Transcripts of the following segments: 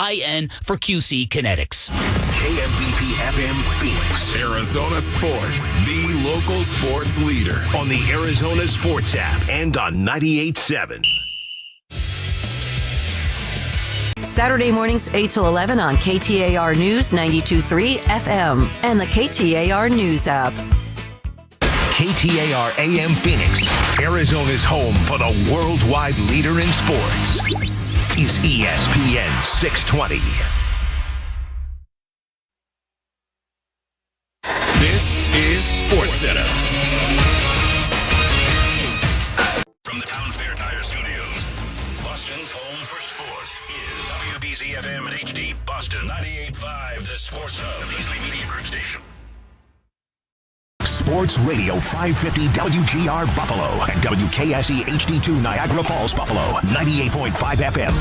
KIN for QC Kinetics. KMVP-FM Phoenix. Arizona Sports, the local sports leader. On the Arizona Sports app and on 98.7. Saturday mornings 8 till 11 on KTAR News 92.3 FM and the KTAR News app. KTAR AM Phoenix, Arizona's home for the worldwide leader in sports, is ESPN 620. This is SportsCenter. From the Town Fair Tire Studios, Boston's home for sports is WBZ-FM and HD Boston 98.5, the Sports Hub, the Beasley Media Group station. Sports Radio 550 WGR Buffalo and WKSE HD2 Niagara Falls Buffalo 98.5 FM.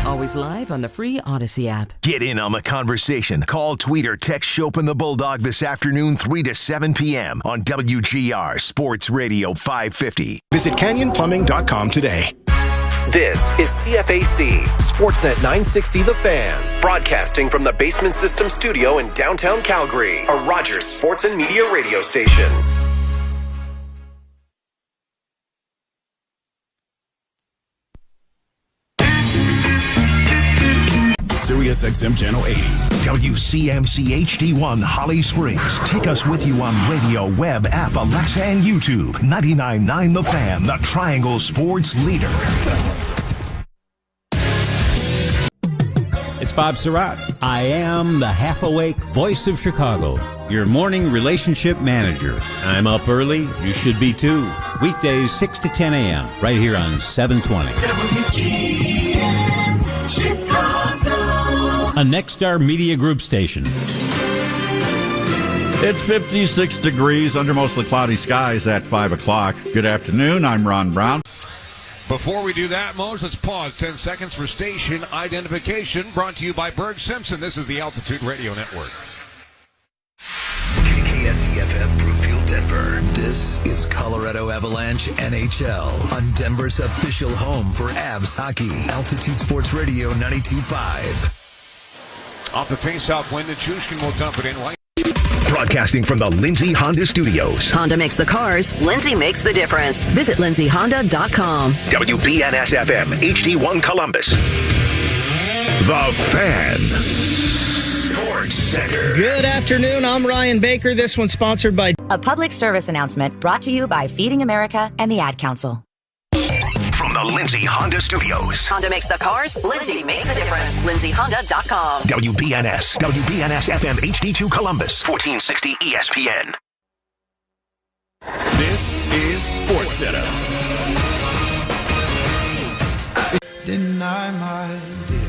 Always live on the free Odyssey app. Get in on the conversation. Call, tweet, or text Chopin the Bulldog this afternoon 3 to 7 p.m. on WGR Sports Radio 550. Visit canyonplumbing.com today. This is CFAC, Sportsnet 960 The Fan, broadcasting from the Basement System studio in downtown Calgary, a Rogers Sports and Media radio station. Sirius XM Channel 80. WCMC HD1 Holly Springs. Take us with you on radio, web, app, Alexa, and YouTube. 99.9 The Fan, the Triangle Sports leader. It's Bob Surratt. I am the half-awake voice of Chicago, your morning relationship manager. I'm up early. You should be too. Weekdays 6 to 10 a.m. right here on 720. WGN, Chicago. A Nexstar Media Group station. It's 56 degrees under mostly cloudy skies at 5 o'clock. Good afternoon. I'm Ron Brown. Before we do that, Mose, let's pause 10 seconds for station identification. Brought to you by Berg Simpson. This is the Altitude Radio Network. KKSE-FM, Brookfield, Denver. This is Colorado Avalanche NHL on Denver's official home for Avs hockey. Altitude Sports Radio 92.5. Off the face-off, Wyndon Chushkin will dump it in. Broadcasting from the Lindsay Honda Studios. Honda makes the cars. Lindsay makes the difference. Visit lindsayhonda.com. WBNS-FM, HD1 Columbus. The Fan. Sports Center. Good afternoon. I'm Ryan Baker. This one's sponsored by a public service announcement brought to you by Feeding America and the Ad Council. From the Lindsay Honda Studios. Honda makes the cars. Lindsay makes the difference. lindsayhonda.com. WBNS-FM, HD2 Columbus, 1460 ESPN. This is SportsCenter. Deny my dear.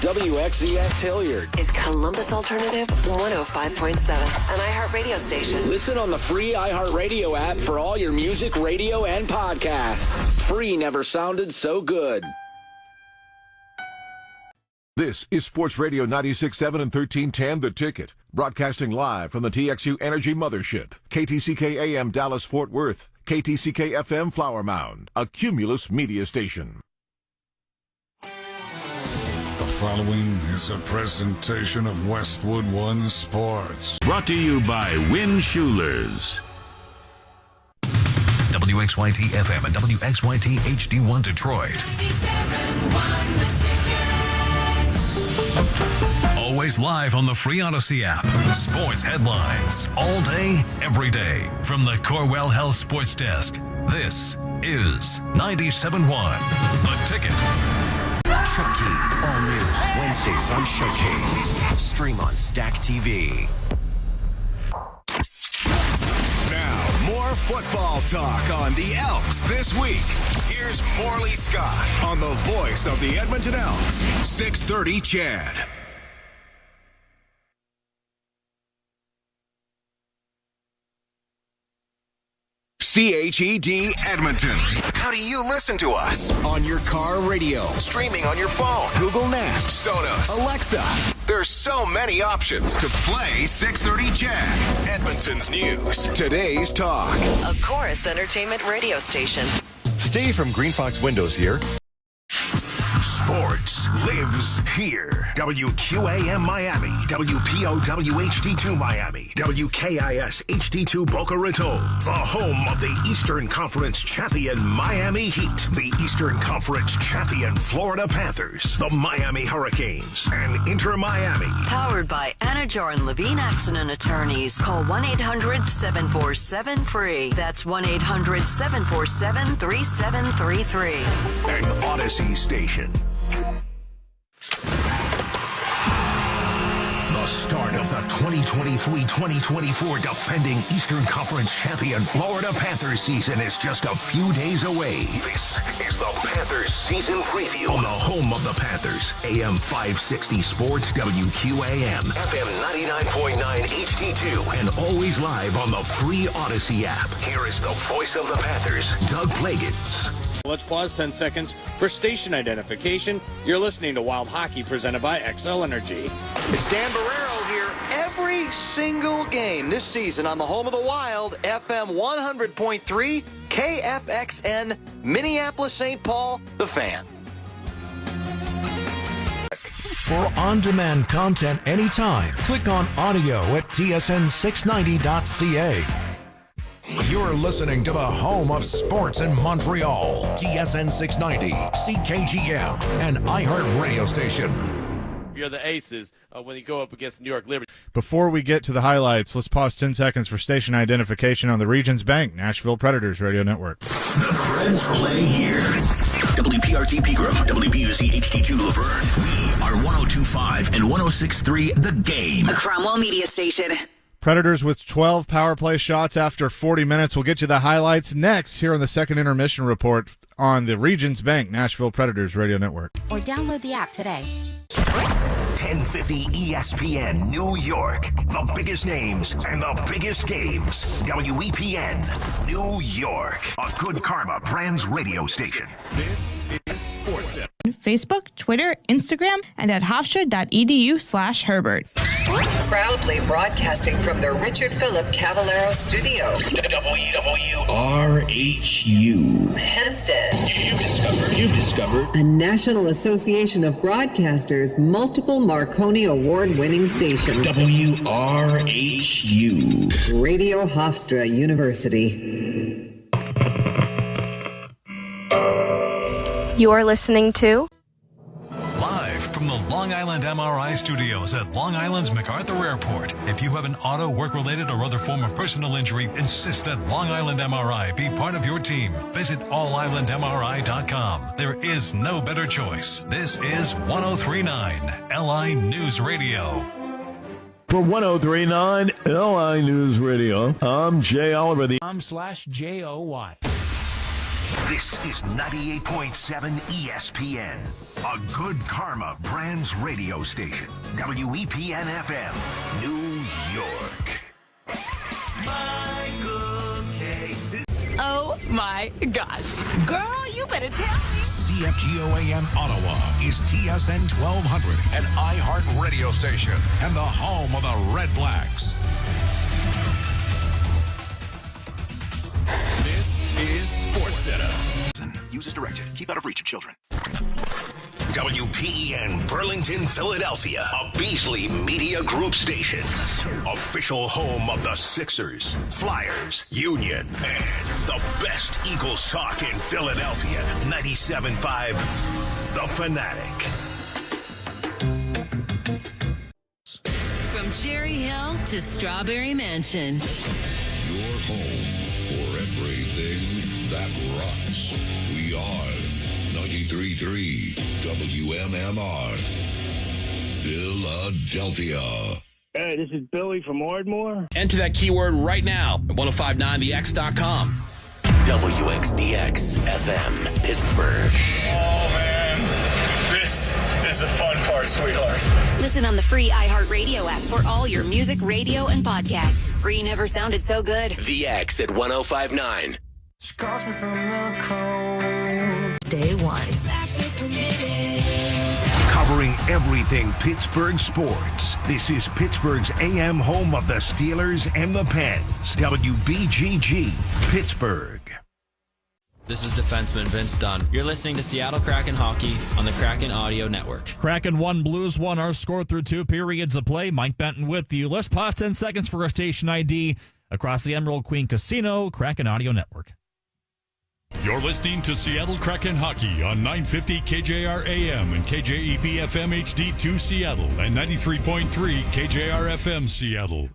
WXZX Hilliard is Columbus Alternative 105.7, an iHeart radio station. Listen on the free iHeart radio app for all your music, radio, and podcasts. Free never sounded so good. This is Sports Radio 96.7 and 1310 The Ticket, broadcasting live from the TXU Energy Mothership, KTCK-AM Dallas-Fort Worth, KTCK-FM Flower Mound, a Cumulus media station. The following is a presentation of Westwood One Sports. Brought to you by Wynn Schulers. WXYT-FM and WXYT-HD1 Detroit. Always live on the free Odyssey app. Sports headlines all day, every day. From the Corwell Health Sports Desk, this is 97.1 The Ticket. Chucky, all new Wednesdays on Showcase. Stream on Stack TV. Now, more football talk on the Elks this week. Here's Morley Scott on the voice of the Edmonton Elks, 630 Chad. CHED Edmonton. How do you listen to us? On your car radio, streaming on your phone, Google Nest, Sonos, Alexa. There's so many options to play 630 Chad. Edmonton's news, today's talk. A Chorus Entertainment radio station. Steve from Green Fox Windows here. Sports lives here. WQAM Miami, WPOW-HD2 Miami, WKIS-HD2 Boca Raton, the home of the Eastern Conference champion Miami Heat, the Eastern Conference champion Florida Panthers, the Miami Hurricanes, and Inter Miami. Powered by Anna Jarn Levine Accident Attorneys. Call 1-800-747-FREE. That's 1-800-747-3733. An Odyssey station. The start of the 2023-2024 defending Eastern Conference champion Florida Panthers season is just a few days away. This is the Panthers season preview on the home of the Panthers. AM 560 Sports, WQAM, FM 99.9 HD2, and always live on the free Odyssey app. Here is the voice of the Panthers, Doug Plagans. Let's pause 10 seconds for station identification. You're listening to Wild Hockey presented by XL Energy. It's Dan Barrero here. Every single game this season on the home of the Wild, FM 100.3, KFXN, Minneapolis, St. Paul, The Fan. For on-demand content anytime, click on audio at tsn690.ca. You're listening to the home of sports in Montreal, TSN 690, CKGM, and iHeart Radio Station. You're the Aces when you go up against New York Liberty. Before we get to the highlights, let's pause 10 seconds for station identification on the Regions Bank Nashville Predators Radio Network. The Preds play here. WPRT Pegram, WBUC HD2 Laverne. We are 102.5 and 106.3 The Game. A Cromwell Media Station. Predators with 12 power play shots after 40 minutes. We'll get you the highlights next here on the second intermission report on the Regions Bank Nashville Predators Radio Network. Or download the app today. 1050 ESPN New York. The biggest names and the biggest games. WEPN New York. A Good Karma Brands radio station. This is Sports. Facebook, Twitter, Instagram, and at hofstra.edu/Herbert. Proudly broadcasting from the Richard Philip Cavallaro Studios. WRHU. Hempstead. You discovered. A National Association of Broadcasters multiple Marconi Award-winning station. WRHU. Radio Hofstra University. You are listening to Live from the Long Island MRI studios at Long Island's MacArthur Airport. If you have an auto, work-related, or other form of personal injury, insist that Long Island MRI be part of your team. Visit allislandmri.com. There is no better choice. This is 103.9 LI News Radio. For 103.9 LI News Radio, I'm Jay Oliver. /JOY. This is 98.7 ESPN, a Good Karma Brands radio station. WEPN-FM, New York. Michael K. Oh my gosh. Girl, you better tell me. CFGO AM Ottawa is TSN 1200, an iHeart radio station, and the home of the Red Blacks. This is Sports Center. Use as directed. Keep out of reach of children. WPEN Burlington, Philadelphia. A Beasley Media Group station. Official home of the Sixers, Flyers, Union, and the best Eagles talk in Philadelphia. 97.5 The Fanatic. From Cherry Hill to Strawberry Mansion. Your home for everything that rocks. We are 93.3 WMMR, Philadelphia. Hey, this is Billy from Ardmore. Enter that keyword right now at 1059thex.com. WXDX-FM, Pittsburgh. Oh, man. This is the fun part, sweetheart. Listen on the free iHeartRadio app for all your music, radio, and podcasts. Free never sounded so good. The X at 105.9. She calls me from the cold. Day one. Covering everything Pittsburgh sports. This is Pittsburgh's AM home of the Steelers and the Pens. WBGG, Pittsburgh. The this is defenseman Vince Dunn. You're listening to Seattle Kraken Hockey on the Kraken Audio Network. Kraken 1, Blues 1 are scored through 2 periods of play. Mike Benton with you. Let's pause 10 seconds for a station ID across the Emerald Queen Casino, Kraken Audio Network. You're listening to Seattle Kraken Hockey on 950 KJR AM and KJEP-FM HD2 Seattle and 93.3 KJR FM Seattle.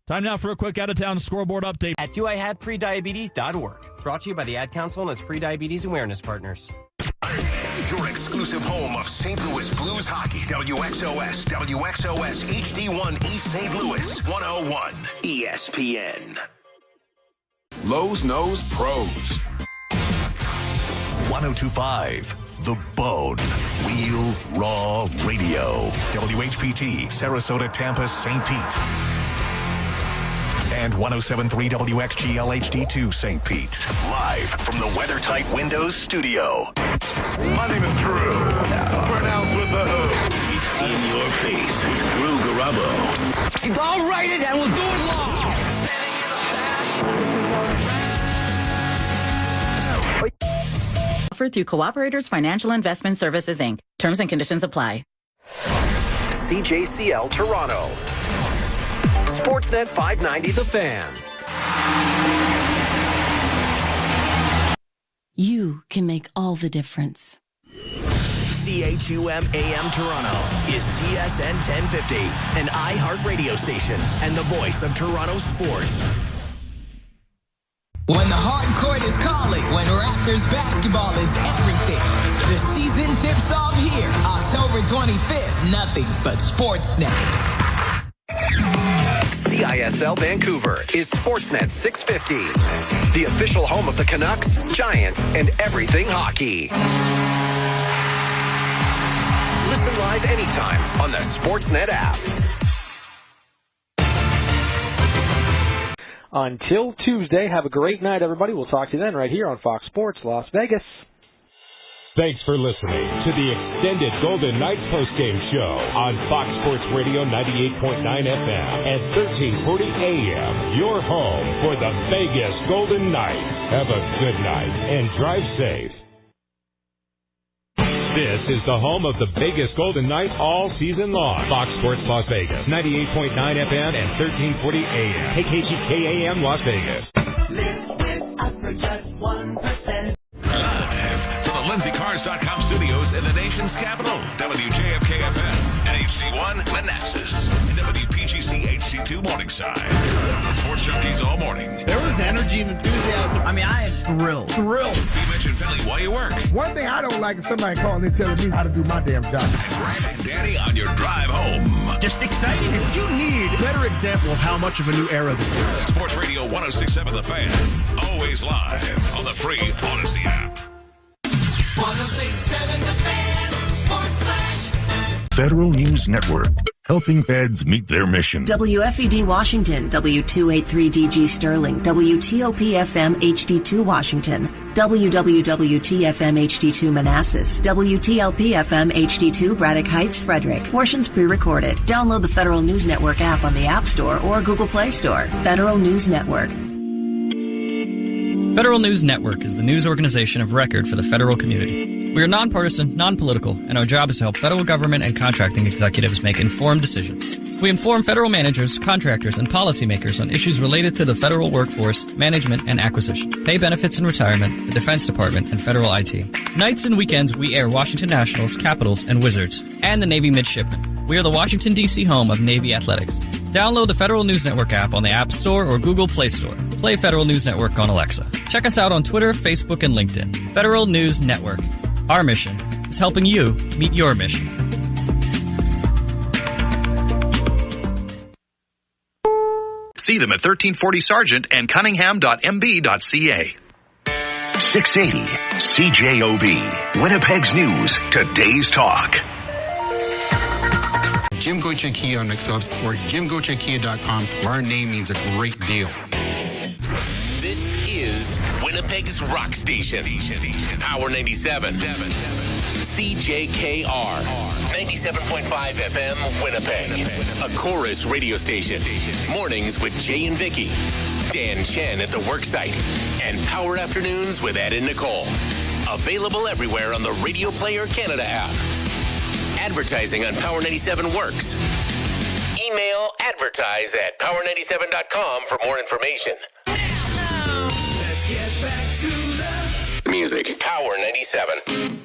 Time now for a quick out-of-town scoreboard update at doIHavePrediabetes.org. Brought to you by the Ad Council and its Prediabetes Awareness Partners. Your exclusive home of St. Louis Blues hockey. WXOS HD1 East St. Louis 101 ESPN. Lowe's knows pros. 1025 The Bone. Wheel Raw Radio. WHPT, Sarasota, Tampa, St. Pete. And 107.3 WXGL HD2 St. Pete. Live from the WeatherTight Windows studio. My name is Drew. Pronounced with the O. It's in your face with Drew Garabo. I'll write it and we'll do it long. Offered through Cooperators Financial Investment Services, Inc. Terms and conditions apply. CJCL Toronto. Sportsnet 590 The Fan. You can make all the difference. CHUM AM Toronto is TSN 1050, an iHeart radio station and the voice of Toronto sports. When the hard court is calling, when Raptors basketball is everything. The season tips off here, October 25th, nothing but Sportsnet. CISL Vancouver is Sportsnet 650, the official home of the Canucks, Giants, and everything hockey. Listen live anytime on the Sportsnet app. Until Tuesday, have a great night, everybody. We'll talk to you then right here on Fox Sports Las Vegas. Thanks for listening to the extended Golden Knights postgame show on Fox Sports Radio 98.9 FM and 1340 AM, your home for the Vegas Golden Knights. Have a good night and drive safe. This is the home of the Vegas Golden Knights all season long. Fox Sports Las Vegas, 98.9 FM and 1340 AM. KKTK-AM Las Vegas. Live with us for just 1%. LindsayCars.com studios in the nation's capital. WJFK-FM, HD1 Manassas, and WPGC-HD2 Morningside. Sports junkies all morning. There was energy and enthusiasm. I mean, I am thrilled. You mentioned Philly while you work. One thing I don't like is somebody calling and telling me how to do my damn job. And Brad and Danny on your drive home. Just exciting. If you need a better example of how much of a new era this is. Sports Radio 106.7 The Fan. Always live on the free Odyssey app. 106.7 The Fan, Sports Flash. Federal News Network, helping feds meet their mission. WFED Washington, W283DG Sterling, WTOP-FM HD2 Washington, WWWT-FM HD2 Manassas, WTLP-FM HD2 Braddock Heights, Frederick. Portions pre-recorded. Download the Federal News Network app on the App Store or Google Play Store. Federal News Network. Federal News Network is the news organization of record for the federal community. We are nonpartisan, non-political, and our job is to help federal government and contracting executives make informed decisions. We inform federal managers, contractors, and policymakers on issues related to the federal workforce, management, and acquisition, pay benefits and retirement, the Defense Department, and federal IT. Nights and weekends, we air Washington Nationals, Capitals, and Wizards, and the Navy Midshipmen. We are the Washington, D.C. home of Navy Athletics. Download the Federal News Network app on the App Store or Google Play Store. Play Federal News Network on Alexa. Check us out on Twitter, Facebook, and LinkedIn. Federal News Network. Our mission is helping you meet your mission. See them at 1340 Sargent and Cunningham.mb.ca. 680 CJOB, Winnipeg's news, today's talk. Jim Gocha Kia on McPhillips or JimGochaKia.com, where our name means a great deal. This is Winnipeg's rock station. Power 97. CJKR. 97.5 FM, Winnipeg. A Chorus radio station. Mornings with Jay and Vicky. Dan Chen at the worksite, and Power Afternoons with Ed and Nicole. Available everywhere on the Radio Player Canada app. Advertising on Power 97 works. Email advertise@power97.com for more information. Let's get back to the Music. Power 97.